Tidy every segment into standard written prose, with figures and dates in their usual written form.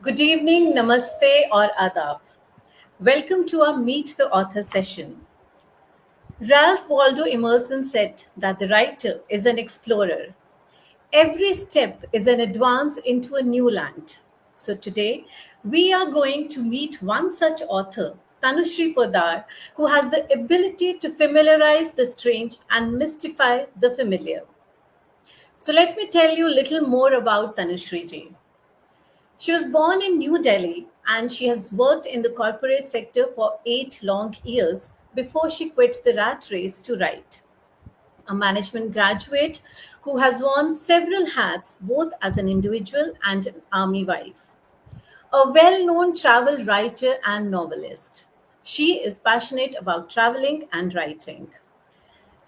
Good evening, namaste, or adab. Welcome to our Meet the Author session. Ralph Waldo Emerson said that the writer is an explorer. Every step is an advance into a new land. So today, we are going to meet one such author, Tanushree Podar, who has the ability to familiarize the strange and mystify the familiar. So let me tell you a little more about Tanushree ji. She was born in New Delhi and she has worked in the corporate sector for 8 long years before she quit the rat race to write. A management graduate who has worn several hats both as an individual and an army wife. A well known travel writer and novelist. She is passionate about traveling and writing.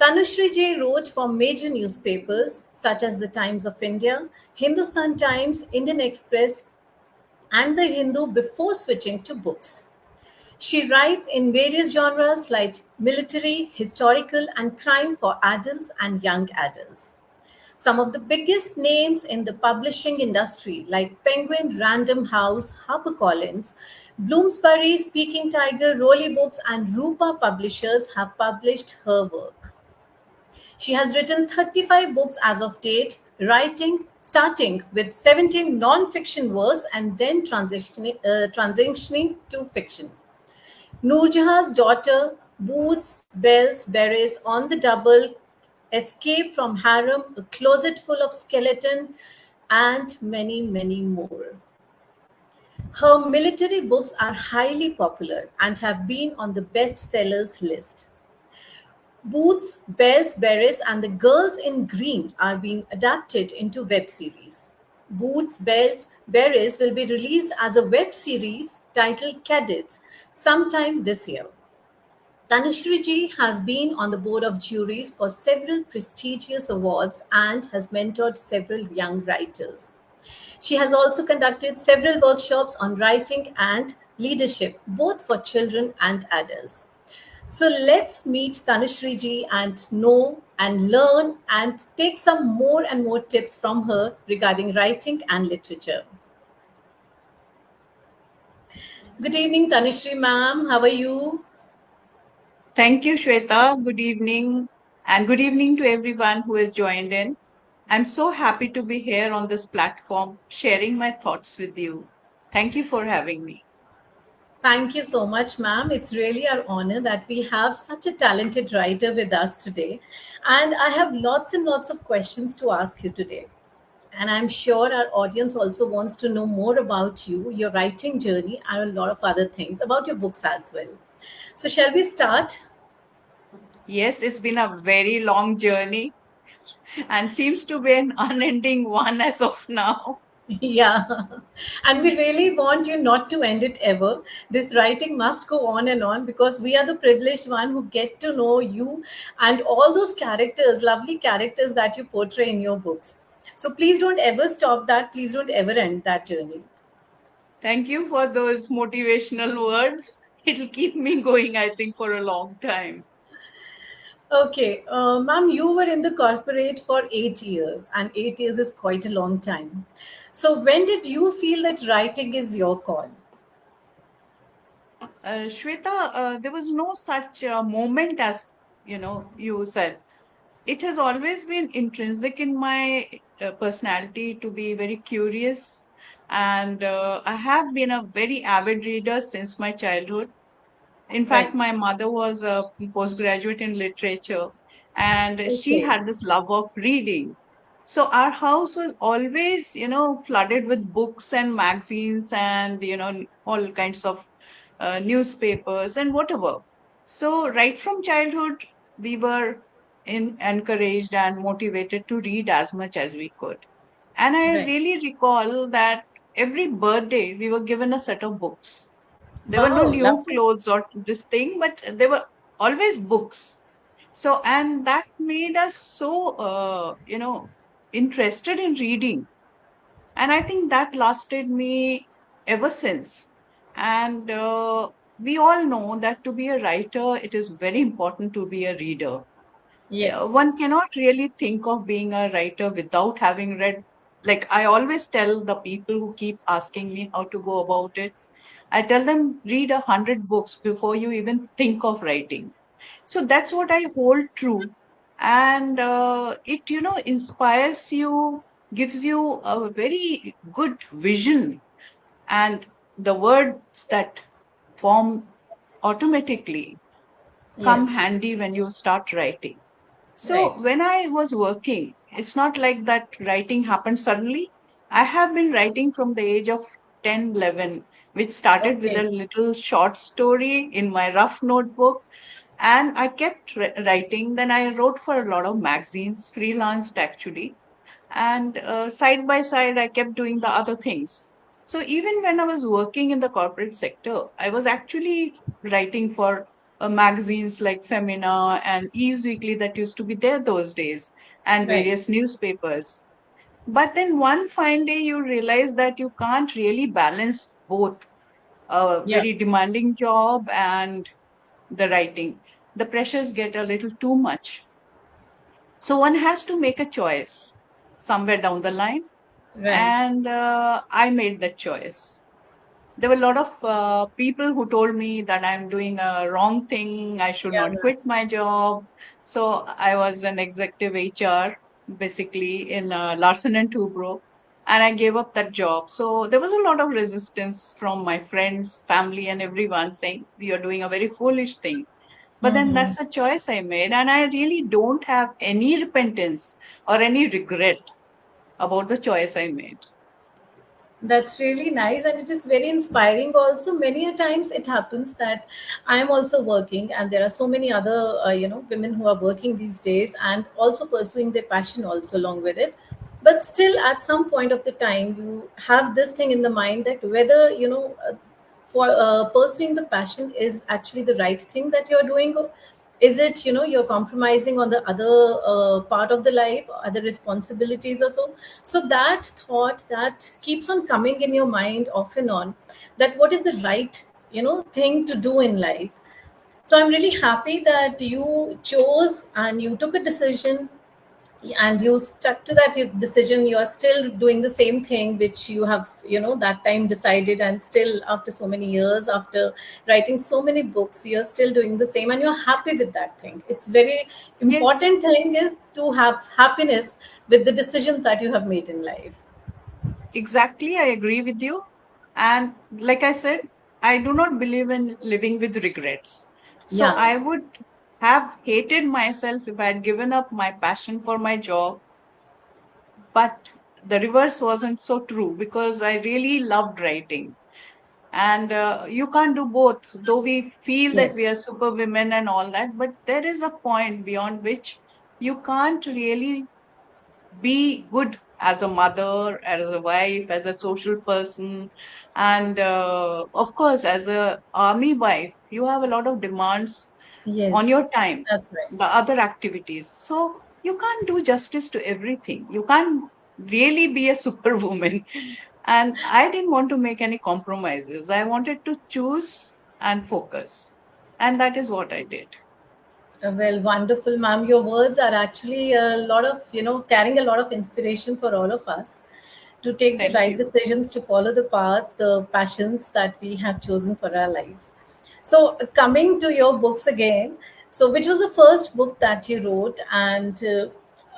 Tanushree J wrote for major newspapers such as the Times of India, Hindustan Times, Indian Express, and the Hindu before switching to books. She writes in various genres like military, historical, and crime for adults and young adults. Some of the biggest names in the publishing industry, like Penguin Random House, Harper Collins, Bloomsbury, Speaking Tiger, Roli Books, and Rupa Publishers, have published her work. She has written 35 books as of date, writing starting with 17 non-fiction works and then transitioning to fiction. Nurjahan's daughter, Boots, Bells, Berets, On the Double, Escape from Harem, A Closet Full of Skeleton, and many, many more. Her military books are highly popular and have been on the bestsellers list. Boots, Bells, Berets, and The Girls in Green are being adapted into web series. Boots, Bells, Berets will be released as a web series titled Cadets sometime this year. Tanushree ji has been on the board of juries for several prestigious awards and has mentored several young writers. She has also conducted several workshops on writing and leadership, both for children and adults. So let's meet Tanushree ji and know and learn and take some more and more tips from her regarding writing and literature. Good evening, Tanushree ma'am. How are you? Thank you, Shweta. Good evening, and good evening to everyone who has joined in. I'm so happy to be here on this platform sharing my thoughts with you. Thank you for having me. Thank you so much, ma'am. It's really our honor that we have such a talented writer with us today. And I have lots and lots of questions to ask you today. And I'm sure our audience also wants to know more about you, your writing journey, and a lot of other things about your books as well. So, shall we start? Yes, it's been a very long journey and seems to be an unending one as of now. Yeah. And we really want you not to end it ever. This writing must go on and on because we are the privileged one who get to know you and all those characters, lovely characters that you portray in your books. So please don't ever stop that. Please don't ever end that journey. Thank you for those motivational words. It'll keep me going, I think, for a long time. Okay, ma'am, you were in the corporate for 8 years, and 8 years is quite a long time. So, when did you feel that writing is your call? Shweta, there was no such moment as you said. It has always been intrinsic in my personality to be very curious, and I have been a very avid reader since my childhood. In fact, Right. my mother was a postgraduate in literature, and she Okay. had this love of reading. So our house was always, flooded with books and magazines and, all kinds of newspapers and whatever. So right from childhood, we were encouraged and motivated to read as much as we could. And I Right. really recall that every birthday we were given a set of books. There were no Wow, new lovely. clothes or this thing, but there were always books. So, and that made us so, interested in reading. And I think that lasted me ever since. And we all know that to be a writer, it is very important to be a reader. Yes. One cannot really think of being a writer without having read Like I always tell the people who keep asking me how to go about it, I tell them read 100 books before you even think of writing. So that's what I hold true. And it, inspires you, gives you a very good vision, and the words that form automatically come Yes. handy when you start writing. So Right. when I was working, it's not like that writing happened suddenly. I have been writing from the age of 10, 11, which started with a Okay. little short story in my rough notebook. And I kept writing. Then I wrote for a lot of magazines, freelanced actually. And side by side, I kept doing the other things. So even when I was working in the corporate sector, I was actually writing for magazines like Femina and Eve's Weekly that used to be there those days, and Right. various newspapers. But then one fine day, you realize that you can't really balance both a Yeah. very demanding job and the writing. The pressures get a little too much. So one has to make a choice somewhere down the line, Right. and I made that choice. There were a lot of people who told me that I'm doing a wrong thing. I should Yeah. not quit my job. So I was an executive HR basically in Larson and Toubro, and I gave up that job. So there was a lot of resistance from my friends, family, and everyone saying you're doing a very foolish thing. But then Mm-hmm. that's a choice I made, and I really don't have any repentance or any regret about the choice I made. That's really nice, and it is very inspiring. Also, many a times it happens that I am also working, and there are so many other women who are working these days and also pursuing their passion also along with it. But still, at some point of the time, you have this thing in the mind that whether for pursuing the passion is actually the right thing that you're doing, or is it you're compromising on the other part of the life, other responsibilities or so. So that thought that keeps on coming in your mind off and on, that what is the right thing to do in life. So I'm really happy that you chose and you took a decision and you stuck to that decision. You are still doing the same thing which you have that time decided, and still after so many years, after writing so many books, you're still doing the same and you're happy with that thing. It's very Yes, important thing is to have happiness with the decision that you have made in life. exactly. I agree with you. And like I said, I do not believe in living with regrets. So Yeah. I would have hated myself if I had given up my passion for my job. But the reverse wasn't so true because I really loved writing. And you can't do both, though we feel that we Yes. are super women and all that. But there is a point beyond which you can't really be good as a mother, as a wife, as a social person, and of course, as a army wife, you have a lot of demands on Yes, your time, that's right. the other activities. So you can't do justice to everything. You can't really be a superwoman. And I didn't want to make any compromises. I wanted to choose and focus. And that is what I did. Well, wonderful, ma'am. Your words are actually a lot of, carrying a lot of inspiration for all of us to take the Thank right you. decisions, to follow the paths, the passions that we have chosen for our lives. So, coming to your books again, so which was the first book that you wrote, and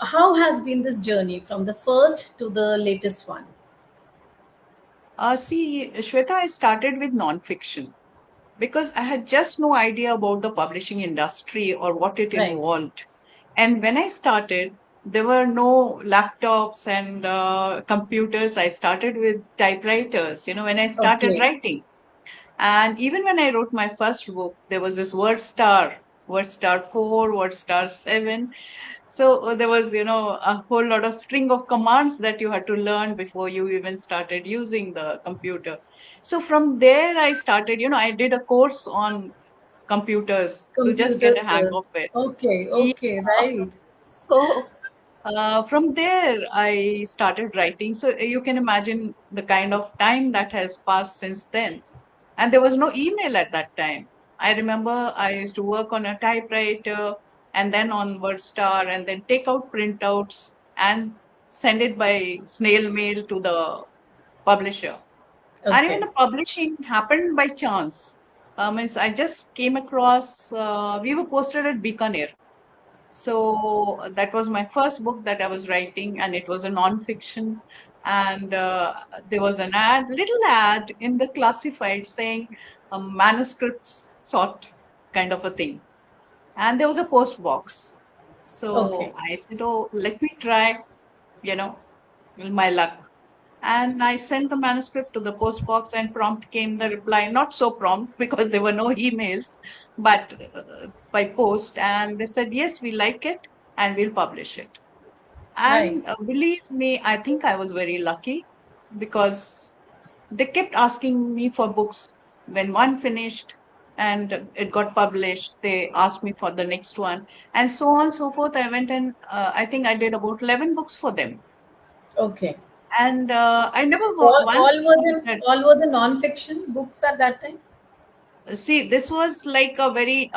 how has been this journey from the first to the latest one? See, Shweta, I started with nonfiction because I had just no idea about the publishing industry or what it Right. involved. And when I started, there were no laptops and computers. I started with typewriters, when I started Okay. writing. And even when I wrote my first book, there was this word star 4, word star 7. So there was, a whole lot of string of commands that you had to learn before you even started using the computer. So from there, I started, I did a course on computers to just get a Computers hang of first. it. Okay. Yeah. Okay. Right. So from there, I started writing. So you can imagine the kind of time that has passed since then. And there was no email at that time. I remember I used to work on a typewriter and then on WordStar and then take out printouts and send it by snail mail to the publisher. And even Okay. the publishing happened by chance. Means I just came across, we were posted at Bikaner. So that was my first book that I was writing, and it was a non-fiction. And there was an ad, little ad in the classified saying manuscripts sought, kind of a thing. And there was a post box. So Okay. I said, oh, let me try, you know, my luck. And I sent the manuscript to the post box, and prompt came the reply. Not so prompt because there were no emails, but by post. And they said, yes, we like it and we'll publish it. Right. And believe me, I think I was very lucky because they kept asking me for books. When one finished and it got published, they asked me for the next one, and so on and so forth. I went and I think I did about 11 books for them. Okay. And I never All, once all were thought the that, all were the non-fiction books at that time. see, this was like a very,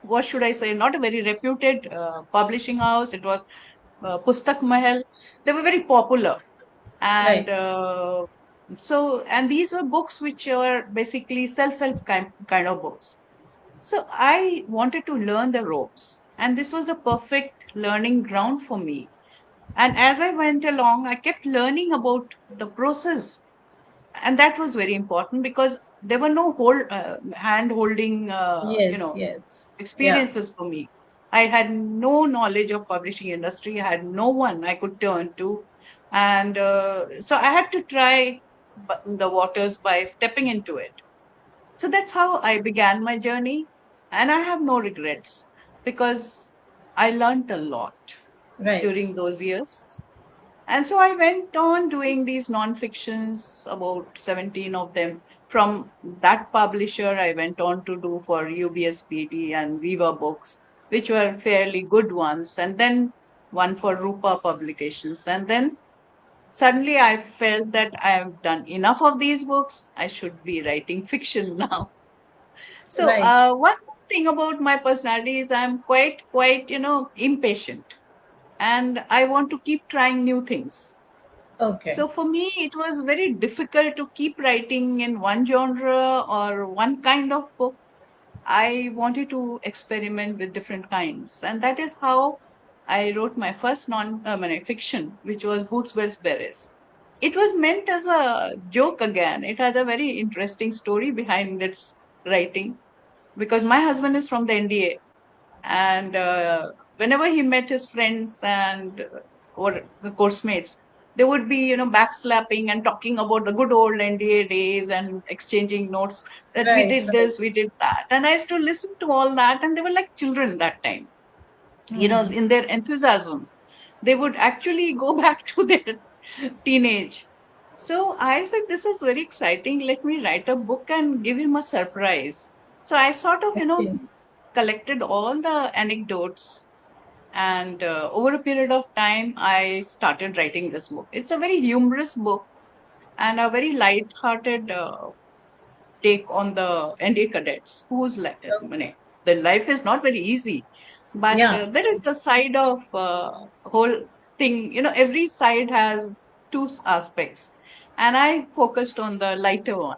what should I say, not a very reputed publishing house. It was Pustak Mahal. They were very popular. And Right. and these were books which were basically self-help kind of books. So I wanted to learn the ropes. And this was a perfect learning ground for me. And as I went along, I kept learning about the process, and that was very important because there were no hand holding Yes. Yes. Yeah. experiences for me. I had no knowledge of publishing industry. I had no one I could turn to, and so I had to try the waters by stepping into it. So that's how I began my journey, and I have no regrets because I learned a lot Right. during those years. And so I went on doing these non-fictions, about 17 of them. From that publisher, I went on to do for UBSPD and Viva Books, which were fairly good ones. And then one for Rupa Publications. And then suddenly I felt that I have done enough of these books. I should be writing fiction now. So Right. one more thing about my personality is I'm quite, impatient. And I want to keep trying new things. Okay. So for me, it was very difficult to keep writing in one genre or one kind of book. I wanted to experiment with different kinds, and that is how I wrote my first fiction, which was Boots, Bells, Berets. It was meant as a joke again. It had a very interesting story behind its writing because my husband is from the NDA, and whenever he met his friends and or the course mates, they would be backslapping and talking about the good old NDA days and exchanging notes that we Right. did Right. this, we did that, and I used to listen to all that, and they were like children that time, Hmm. in their enthusiasm. They would actually go back to their teenage. So I said, this is very exciting. Let me write a book and give him a surprise. So I sort of, Okay. collected all the anecdotes, and over a period of time, I started writing this book. It's a very humorous book and a very light-hearted take on the NDA cadets whose the life is not very easy, but Yeah. that is the side of whole thing. Every side has two aspects, and I focused on the lighter one.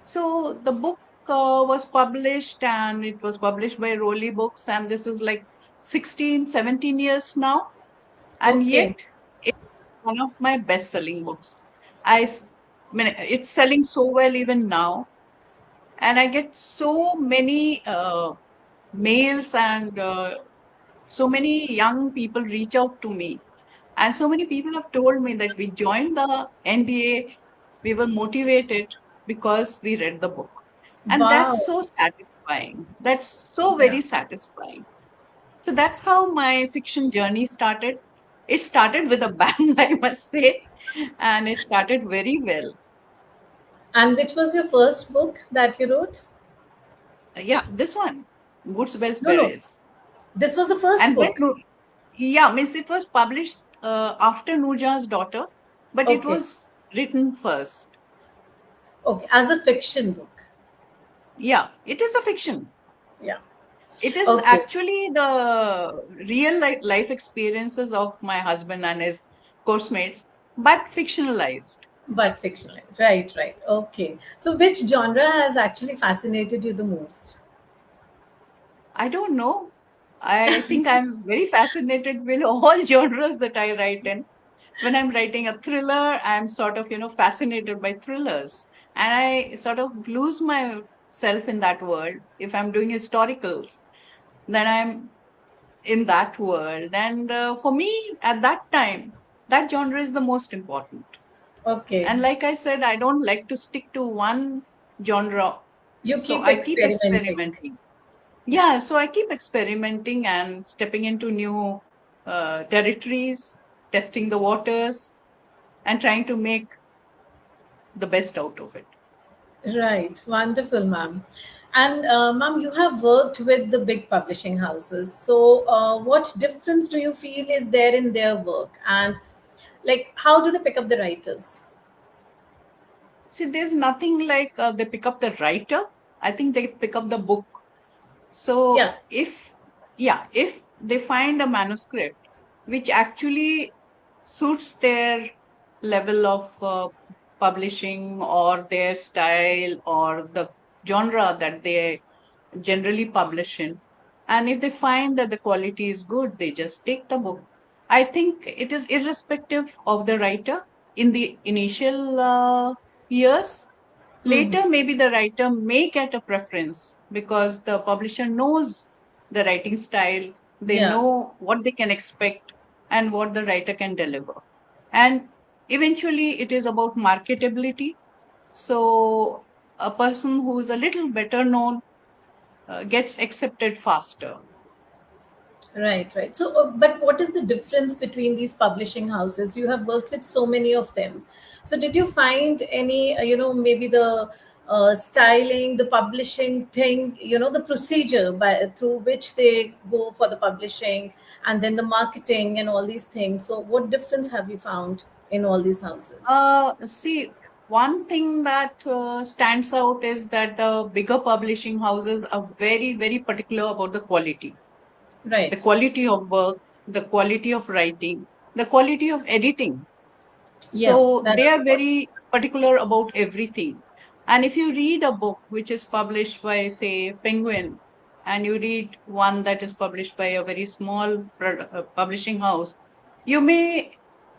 So the book was published, and it was published by Roli Books, and this is like 16, 17 years now, and Okay. yet it's one of my best-selling books. It's selling so well even now, and I get so many mails and so many young people reach out to me, and so many people have told me that we joined the NDA, we were motivated because we read the book. And that's Wow. so satisfying. That's so Yeah. very satisfying. So that's how my fiction journey started. It started with a bang, I must say, and it started very well. And which was your first book that you wrote? Yeah, this one, Boots, Bells, No, no. Berets. This was the first And then, book. yeah, means it was published after Nurjahan's daughter, but it Okay. was written first. Okay. As a fiction book. Yeah, it is a fiction. Yeah. It is Okay. actually the real life experiences of my husband and his course mates, but fictionalized. But fictionalized. Right, right. Okay. So, which genre has actually fascinated you the most? I don't know. I think I'm very fascinated with all genres that I write in. When I'm writing a thriller, I'm sort of, fascinated by thrillers. And I sort of lose myself in that world. If I'm doing historicals, then I'm in that world. And for me, at that time, that genre is the most important. Okay. And like I said, I don't like to stick to one genre. You So keep I keep experimenting. experimenting. Yeah, so I keep experimenting and stepping into new territories, testing the waters, and trying to make the best out of it. Right. Wonderful, ma'am. And, ma'am, you have worked with the big publishing houses. So, what difference do you feel is there in their work? And, like, how do they pick up the writers? See, there's nothing like they pick up the writer. I think they pick up the book. So Yeah. if they find a manuscript which actually suits their level of publishing or their style or the genre that they generally publish in, and if they find that the quality is good, they just take the book. I think it is irrespective of the writer in the initial years. Hmm. Later, maybe the writer may get a preference because the publisher knows the writing style, they Yeah. know what they can expect and what the writer can deliver. And eventually, it is about marketability. So, a person who is a little better known gets accepted faster. Right, right. So, but what is the difference between these publishing houses? You have worked with so many of them. So, did you find any, maybe the styling, the publishing thing, the procedure by through which they go for the publishing, and then the marketing and all these things? So, what difference have you found in all these houses? See, one thing that stands out is that the bigger publishing houses are very, very particular about the Right. quality of work, the quality of writing, the quality of editing. Yeah, So they that's are important. very particular about everything. And if you read a book which is published by, say, Penguin, and you read one that is published by a very small publishing house, you may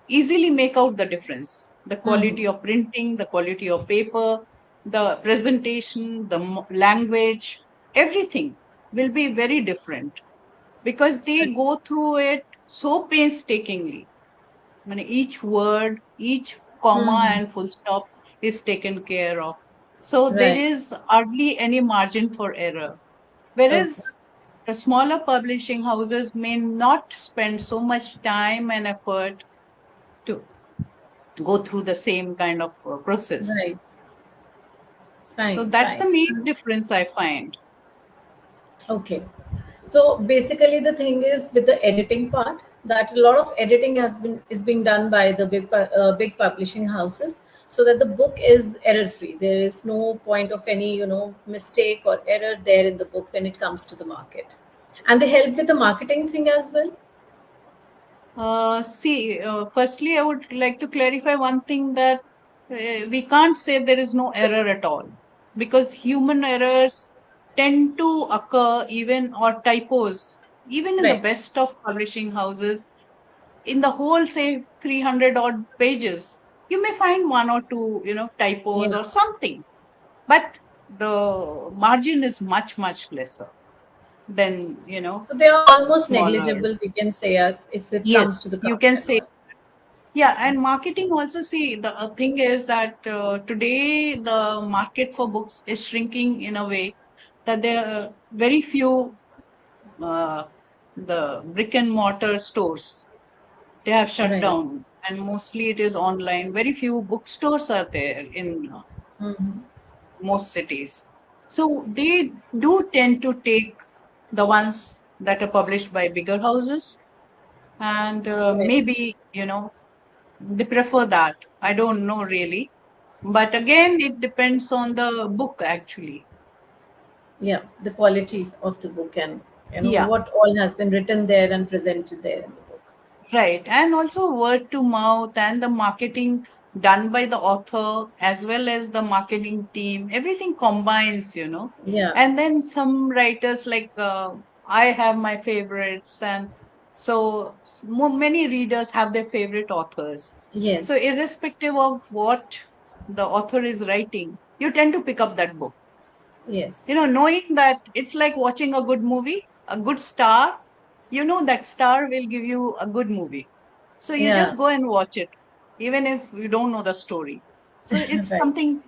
easily make out the difference. The Hmm. quality of printing, the quality of paper, the presentation, the language, everything will be very different because they go through it so painstakingly. I mean, each word, each comma Hmm. and full stop is taken care of. So there Right. is hardly any margin for error. Okay. Whereas the smaller publishing houses may not spend so much time and effort to go through the same kind of process. Right. So Fine. that's Fine. the main difference I find. Okay. So basically, the thing is with the editing part that a lot of editing has been is being done by the big publishing houses, so that the book is error free. There is no point of any mistake or error there in the book when it comes to the market, and they help with the marketing thing as well. Firstly, I would like to clarify one thing that we can't say there is no error at all because human errors tend to occur even or typos, even in the Right. best of publishing houses. In the whole, say, 300 odd pages, you may find one or two, typos Yeah. or something, but the margin is much, much lesser than, So they are almost smaller. negligible. We can say as if it comes to Yes, the you cost can and say. all. Yeah, and marketing also, see, the thing is that today the market for books is shrinking in a way that there are very few uh, the brick and mortar stores. They have shut Right. down, and mostly it is online. Very few bookstores are there in Mhm. most cities. So they do tend to take the ones that are published by bigger houses, and Right. maybe, they prefer that. I don't know really. But again, it depends on the book actually. Yeah, the quality of the book and Yeah. what all has been written there and presented there in the book. Right. And also word to mouth and the marketing done by the author as well as the marketing team, everything combines, Yeah. And then some writers like I have my favorites, and so many readers have their favorite authors. So Yes. irrespective of what the author is writing, you tend to pick up that book. Yes. Knowing that it's like watching a good movie, a good star, that star will give you a good movie. So you Yeah. just go and watch it, even if you don't know the story. So it's Right. something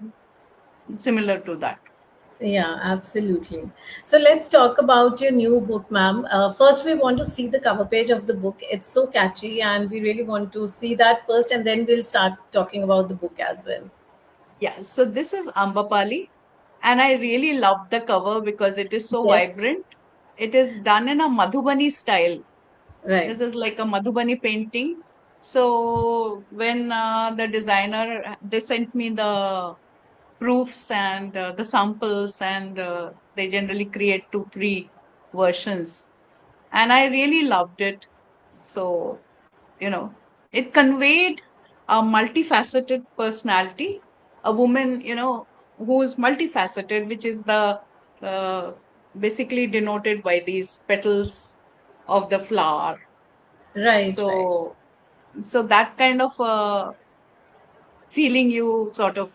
similar to that. Yeah, absolutely. So let's talk about your new book, ma'am. First, we want to see the cover page of the book. It's so catchy, and we really want to see that first, and then we'll start talking about the book as well. Yeah, so this is Ambapali, and I really love the cover because it is so Yes. vibrant. It is done in a Madhubani style. Right. This is like a Madhubani painting. So when the designer, they sent me the proofs and the samples, and they generally create 2 3 versions, and I really loved it. So you know it conveyed a multifaceted personality, a woman, who's multifaceted, which is the uh, basically denoted by these petals of the flower. Right. Right. So so that kind of feeling you sort of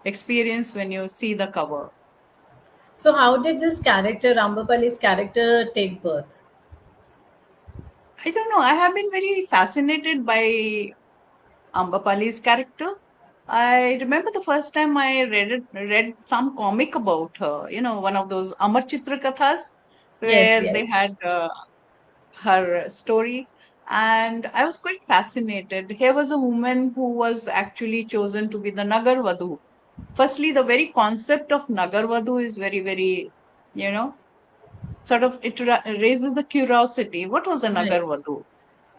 experience when you see the cover. So, how did this character, Rambapali's character, take birth? I don't know. I have been very fascinated by Ambapali's character. I remember the first time I read some comic about her. One of those Amar Chitra Kathas Yes. where they Yes. had her story, and I was quite fascinated. Here was a woman who was actually chosen to be the Nagar Vadhu. Firstly, the very concept of Nagar Vadhu is very, very, you know, sort of it raises the curiosity. What was a Right. Nagar Vadhu?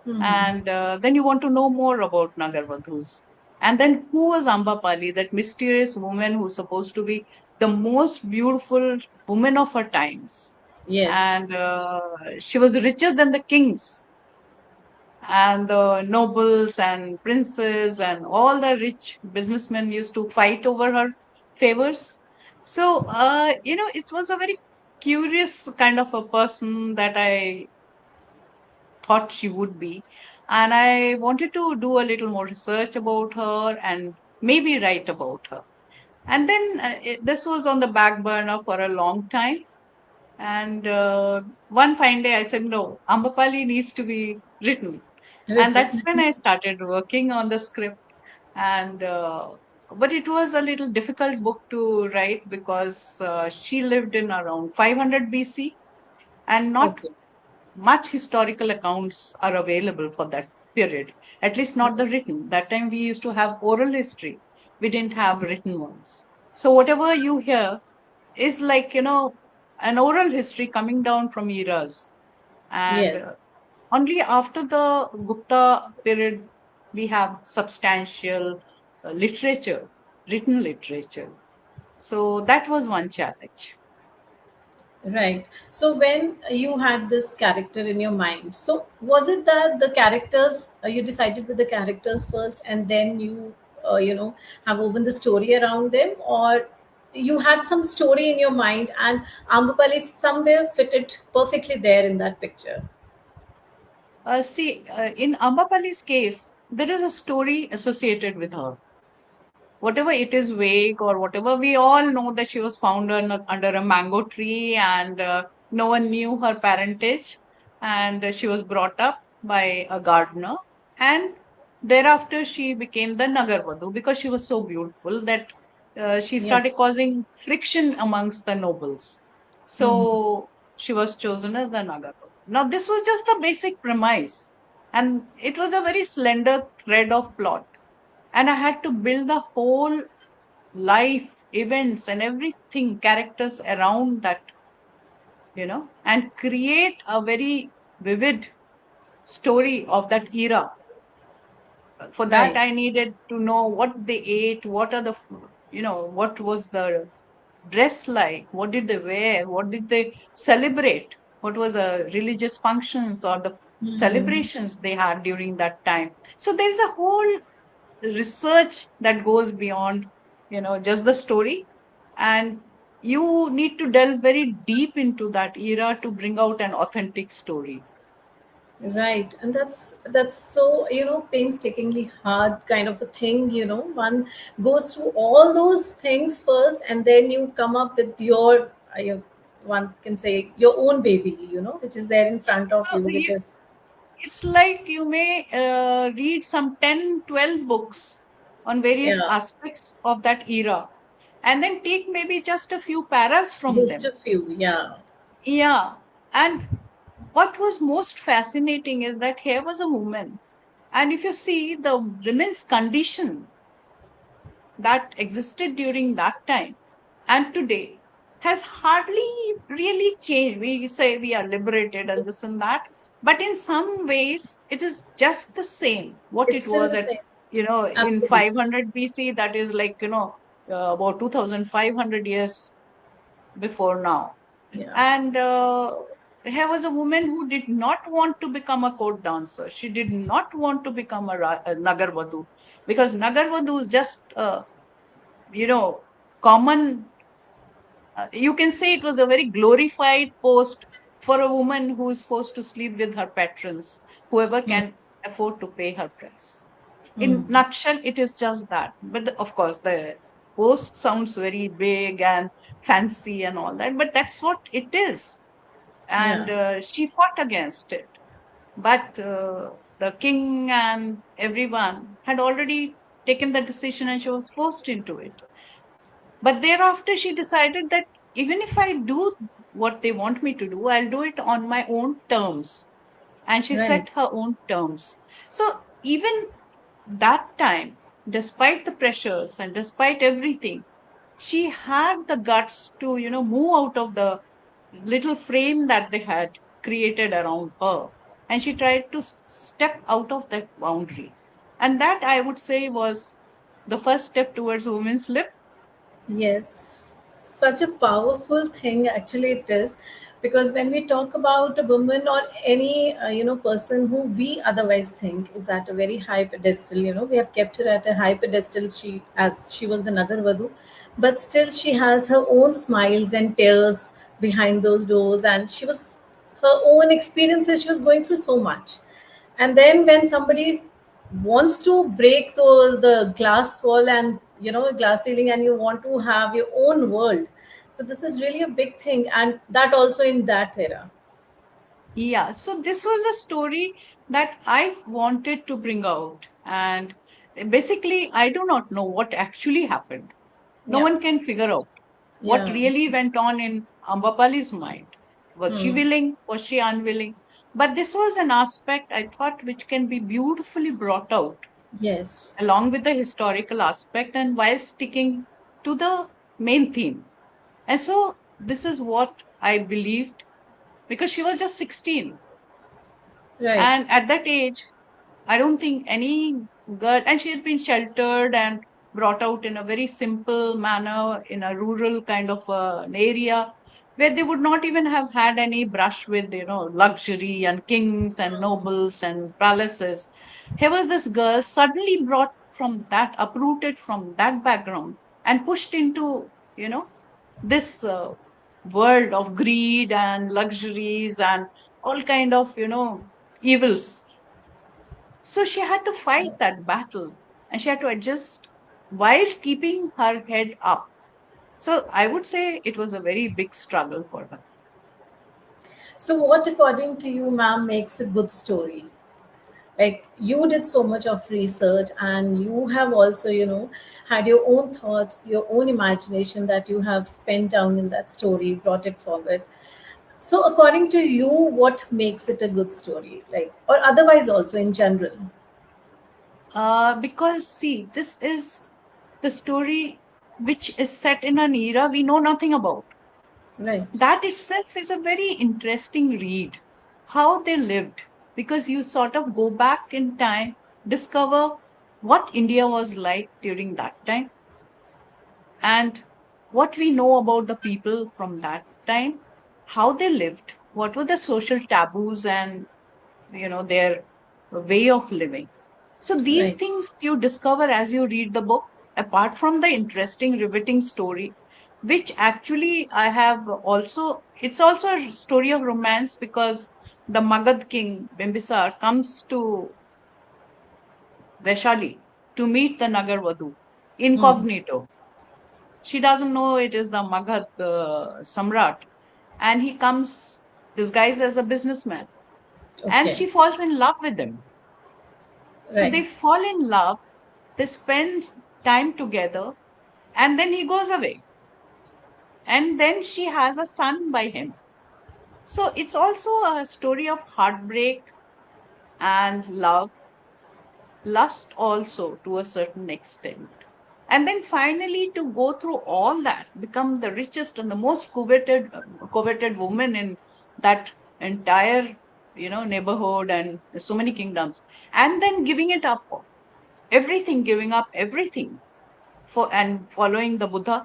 Hmm. And then you want to know more about Nagarvadhus. And then who was Ambapali, that mysterious woman who's supposed to be the most beautiful woman of her times? Yes. And she was richer than the kings and the nobles and princes, and all the rich businessmen used to fight over her favors. So, it was a very curious kind of a person that I thought she would be. And I wanted to do a little more research about her and maybe write about her. And then this was on the back burner for a long time. And one fine day I said, no, Ambapali needs to be written. And that's Written. when I started working on the script. And but it was a little difficult book to write because she lived in around 500 BC, and not Okay. much historical accounts are available for that period, at least not the written. That time we used to have oral history, we didn't have written ones. So whatever you hear is like, an oral history coming down from eras. And Yes. only after the Gupta period we have substantial literature, written literature. So that was one challenge. Right. So when you had this character in your mind, so was it that the characters you decided with the characters first, and then you have woven the story around them, or you had some story in your mind and Ambapali somewhere fitted perfectly there in that picture? See, in Ambapali's case, there is a story associated with her. Whatever it is vague or whatever, we all know that she was found under a mango tree, and no one knew her parentage, and she was brought up by a gardener, and thereafter she became the Nagarvadhu because she was so beautiful that she Yeah. started causing friction amongst the nobles. Hmm. So she was chosen as the Nagarvadhu. Now this was just the basic premise, and it was a very slender thread of plot, and I had to build the whole life events and everything, characters around that, and create a very vivid story of that era. For that Right. I needed to know what they ate, what are the, what was the dress like, what did they wear, what did they celebrate, what was the religious functions or the celebrations they had during that time. So there's a whole research that goes beyond, just the story. And you need to delve very deep into that era to bring out an authentic story. Right, and that's so, painstakingly hard kind of a thing. One goes through all those things first, and then you come up with your one can say your own baby, which is there in front of So you, which is it's like you may read some 10, 12 books on various yeah, aspects of that era, and then take maybe just a few paras from just them. a few, yeah, Yeah. And what was most fascinating is that here was a woman. And if you see the women's condition that existed during that time and today has hardly really changed. We say we are liberated and this and that, but in some ways it is just the same what it's it still was the at, same. in Absolutely, 500 BC. That is like, about 2500 years before now. yeah, And here was a woman who did not want to become a court dancer. She did not want to become a Nagarvadhu, because Nagarvadhu is just, you know, common. You can say it was a very glorified post for a woman who is forced to sleep with her patrons, whoever hmm. can afford to pay her price. Hmm. In nutshell, it is just that. But of course, the post sounds very big and fancy and all that, but that's what it is. And Yeah, she fought against it. But the king and everyone had already taken the decision, and she was forced into it. But thereafter, she decided that even if I do what they want me to do, I'll do it on my own terms. And she right. set her own terms. So even that time, despite the pressures and despite everything, she had the guts to, move out of the little frame that they had created around her. And she tried to step out of that boundary. And that, I would say, was the first step towards women's lib. Yes, such a powerful thing actually it is, because when we talk about a woman or any person who we otherwise think is at a very high pedestal, we have kept her at a high pedestal. She was the Nagarvadhu, but still she has her own smiles and tears behind those doors, and she was her own experiences. She was going through so much, and then when somebody wants to break the glass wall and glass ceiling, and you want to have your own world, so this is really a big thing, and that also in that era. Yeah, so this was a story that I wanted to bring out. And basically, I do not know what actually happened. No Yeah, one can figure out what yeah. really went on in Ambapali's mind. Was she Hmm. willing? Was she unwilling? But this was an aspect I thought which can be beautifully brought out Yes, along with the historical aspect and while sticking to the main theme. And so this is what I believed, because she was just 16. right. And at that age, I don't think any girl, and she had been sheltered and brought out in a very simple manner in a rural kind of an area where they would not even have had any brush with, luxury and kings and nobles and palaces. Here was this girl suddenly brought from that, uprooted from that background and pushed into, this world of greed and luxuries and all kind of, evils. So she had to fight that battle, and she had to adjust while keeping her head up. So I would say it was a very big struggle for her. So what according to you, ma'am, makes a good story? Like, you did so much of research, and you have also had your own thoughts, your own imagination that you have penned down in that story, brought it forward. So according to you, what makes it a good story, like, or otherwise also in general? Because, see, this is the story which is set in an era we know nothing about. Right. That itself is a very interesting read. How they lived, because you sort of go back in time, discover what India was like during that time, and what we know about the people from that time, how they lived, what were the social taboos and their way of living. So these Right. things you discover as you read the book, apart from the interesting, riveting story, which actually I have also, it's also a story of romance because the Magad king, Bimbisar, comes to Vaishali to meet the Nagarvadhu Hmm. incognito. She doesn't know it is the Magad Samrat. And he comes disguised as a businessman. And Okay. she falls in love with him. So they Right. fall in love, they spend time together, and then he goes away. And then she has a son by him. So it's also a story of heartbreak and love, lust also to a certain extent. And then finally to go through all that, become the richest and the most coveted woman in that entire neighborhood and so many kingdoms, and then giving it up, everything, giving up everything for and following the Buddha,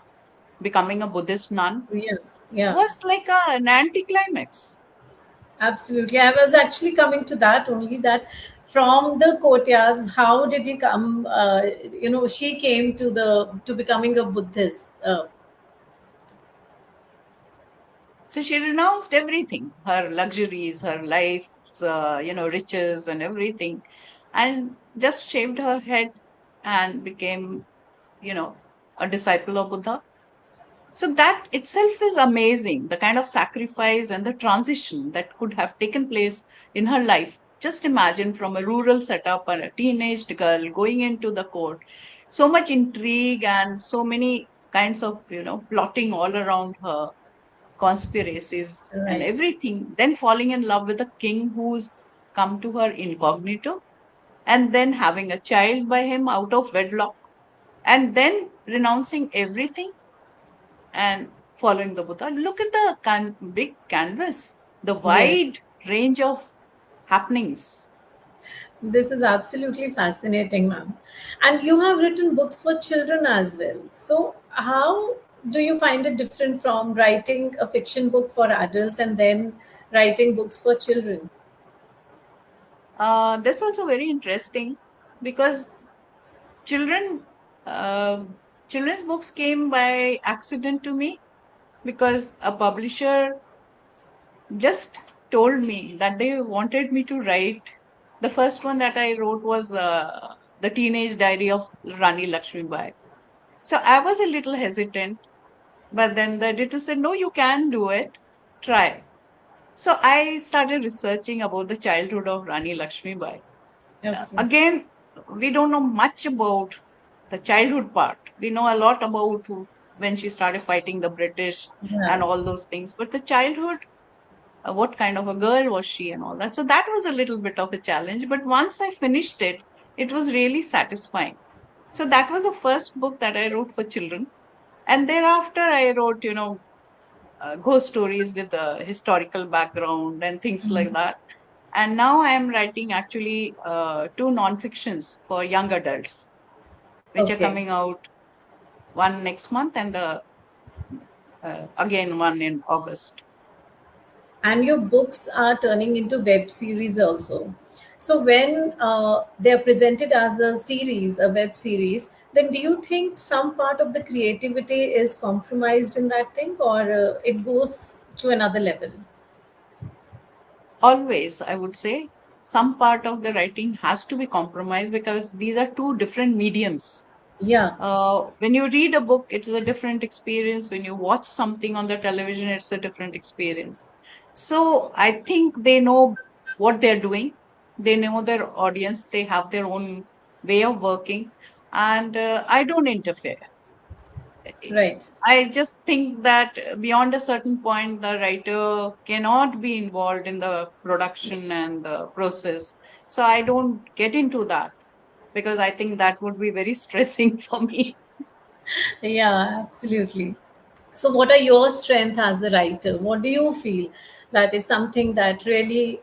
becoming a Buddhist nun, Yeah. Yeah. was like an anticlimax. Absolutely. I was actually coming to that only, that from the courtyards, how did he come? She came to becoming a Buddhist. So she renounced everything, her luxuries, her life, riches and everything, and just shaved her head and became, you know, a disciple of Buddha. So that itself is amazing, the kind of sacrifice and the transition that could have taken place in her life. Just imagine from a rural setup and a teenage girl going into the court, so much intrigue and so many kinds of, plotting all around her, conspiracies and Right. everything, then falling in love with a king who's come to her incognito, and then having a child by him out of wedlock, and then renouncing everything and following the Buddha. Look at the big canvas, the Yes. wide range of happenings. This is absolutely fascinating, ma'am. And you have written books for children as well. So, how do you find it different from writing a fiction book for adults and then writing books for children? That's also very interesting because children, uh, children's books came by accident to me because a publisher just told me that they wanted me to write. The first one that I wrote was the Teenage Diary of Rani Laxmibai. So I was a little hesitant, but then the editor said, "No, you can do it. Try." So I started researching about the childhood of Rani Lakshmibai. Okay. Again, we don't know much about the childhood part. We know a lot about when she started fighting the British Yeah. and all those things, but the childhood, what kind of a girl was she and all that. So that was a little bit of a challenge. But once I finished it, it was really satisfying. So that was the first book that I wrote for children. And thereafter, I wrote, ghost stories with a historical background and things like that. And now I am writing actually two non-fictions for young adults, which are Okay. coming out, one next month and the again one in August. And your books are turning into web series also. So when they're presented as a series, a web series, then do you think some part of the creativity is compromised in that thing, or it goes to another level? Always, I would say, some part of the writing has to be compromised because these are two different mediums. Yeah. When you read a book, it's a different experience. When you watch something on the television, it's a different experience. So I think they know what they're doing. They know their audience. They have their own way of working, and I don't interfere. Right. I just think that beyond a certain point, the writer cannot be involved in the production and the process. So I don't get into that because I think that would be very stressing for me. Yeah, absolutely. So, what are your strengths as a writer? What do you feel that is something that really,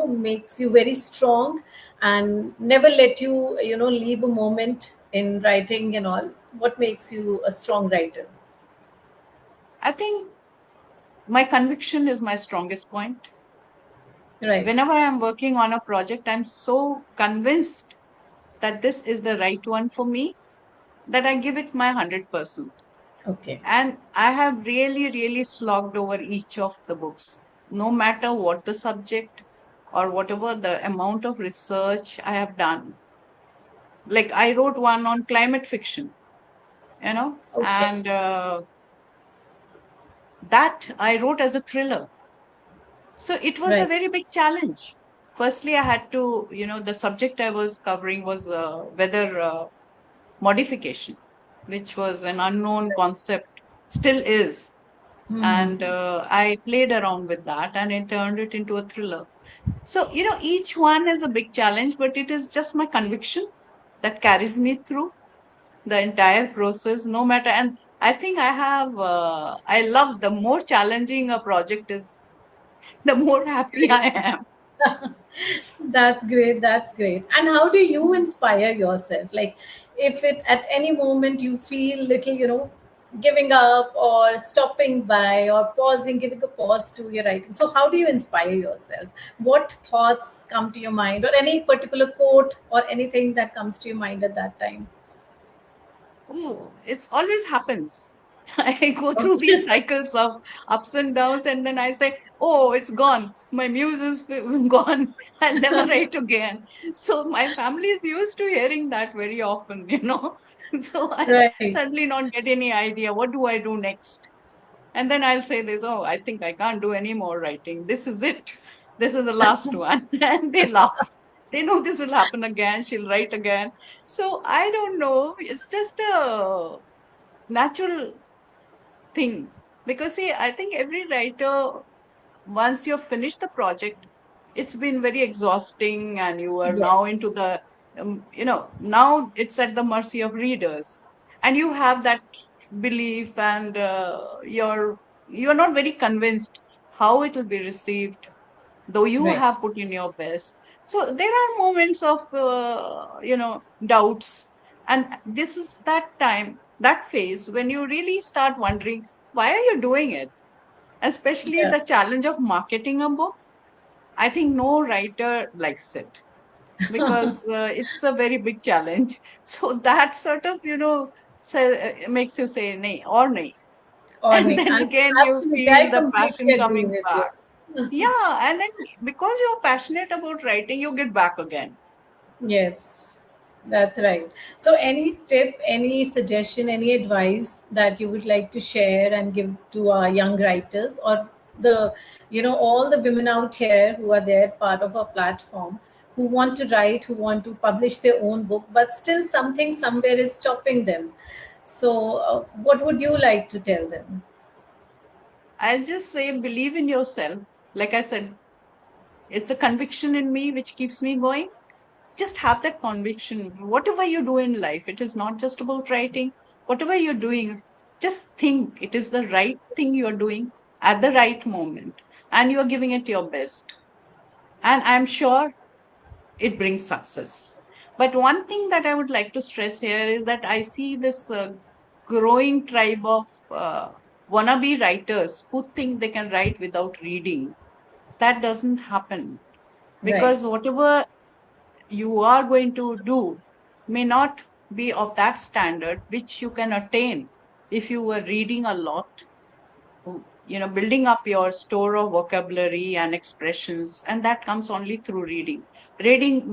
makes you very strong and never let you, leave a moment in writing and all? What makes you a strong writer? I think my conviction is my strongest point. Right. Whenever I'm working on a project, I'm so convinced that this is the right one for me that I give it my 100%. Okay. And I have really, really slogged over each of the books, no matter what the subject or whatever the amount of research I have done. Like I wrote one on climate fiction, Okay. and that I wrote as a thriller. So it was a Right. very big challenge. Firstly, I had to, the subject I was covering was weather modification, which was an unknown concept, still is. And I played around with that and it turned it into a thriller. So, each one is a big challenge, but it is just my conviction that carries me through the entire process, no matter. And I think I love the more challenging a project is, the more happy Great. I am. That's great. That's great. And how do you inspire yourself? Like, if it at any moment you feel little, giving up or stopping by or pausing, giving a pause to your writing. So, how do you inspire yourself? What thoughts come to your mind, or any particular quote or anything that comes to your mind at that time? Oh, it always happens. I go through Okay. these cycles of ups and downs, and then I say, "Oh, it's gone. My muse is gone. I'll never write again." So my family is used to hearing that very often. So I'll Right. suddenly not get any idea. What do I do next? And then I'll say this, "Oh, I think I can't do any more writing. This is it. This is the last one." And they laugh. They know this will happen again. She'll write again. So I don't know. It's just a natural thing. Because see, I think every writer, once you've finished the project, it's been very exhausting and you are now into Yes. the, now it's at the mercy of readers. And you have that belief and you're not very convinced how it will be received, though you Right. have put in your best. So there are moments of, doubts. And this is that time, that phase when you really start wondering, why are you doing it? Especially Yeah. the challenge of marketing a book. I think no writer likes it because it's a very big challenge. So that sort of, makes you say nay or nay. Or And nay. then And again, you absolutely, feel I the completely passion agree coming with you. back. Yeah. And then because you're passionate about writing, you get back again. Yes, that's right. So, any tip, any suggestion, any advice that you would like to share and give to our young writers, or all the women out here who are there, part of our platform, who want to write, who want to publish their own book, but still something somewhere is stopping them. So, what would you like to tell them? I'll just say, believe in yourself. Like I said, it's a conviction in me which keeps me going. Just have that conviction. Whatever you do in life, it is not just about writing. Whatever you're doing, just think it is the right thing you're doing at the right moment and you're giving it your best. And I'm sure it brings success. But one thing that I would like to stress here is that I see this growing tribe of wannabe writers who think they can write without reading. That doesn't happen Right, because whatever you are going to do may not be of that standard which you can attain if you were reading a lot, building up your store of vocabulary and expressions, and that comes only through reading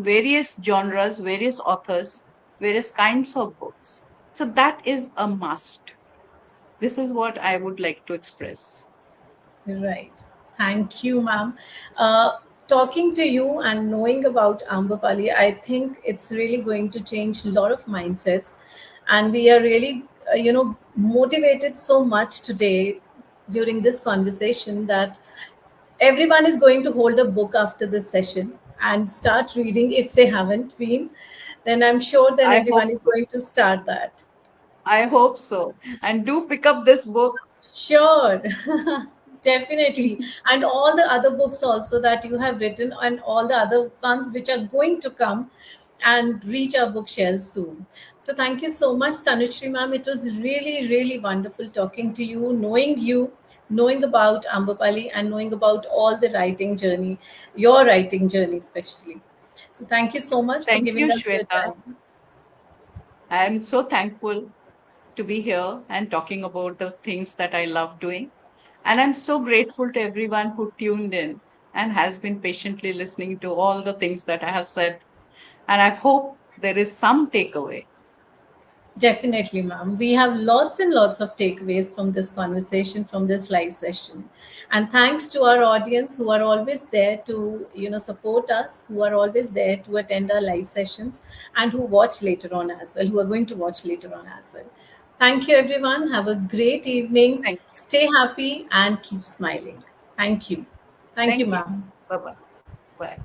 various genres, various authors, various kinds of books. So that is a must. This is what I would like to express. right. Thank you, ma'am. Talking to you and knowing about Ambapali, I think it's really going to change a lot of mindsets. And we are really, motivated so much today during this conversation that everyone is going to hold a book after this session and start reading if they haven't been. Then I'm sure then I hope everyone is so. going to start that. I hope so. And do pick up this book. Sure, definitely. And all the other books also that you have written, and all the other ones which are going to come. and reach our bookshelves soon. So thank you so much, Tanushree ma'am. It was really, really wonderful talking to you, knowing about Ambapali and knowing about all the writing journey, your writing journey especially. So thank you so much for Thank you, giving us your Shweta. time. I am so thankful to be here and talking about the things that I love doing. And I'm so grateful to everyone who tuned in and has been patiently listening to all the things that I have said. And I hope there is some takeaway. Definitely, ma'am. We have lots and lots of takeaways from this conversation, from this live session. And thanks to our audience who are always there to, support us, who are always there to attend our live sessions and who watch later on as well, who are going to watch later on as well. Thank you, everyone. Have a great evening. Thank you. Stay happy and keep smiling. Thank you. Thank you, Thank you. ma'am. Bye bye. Bye.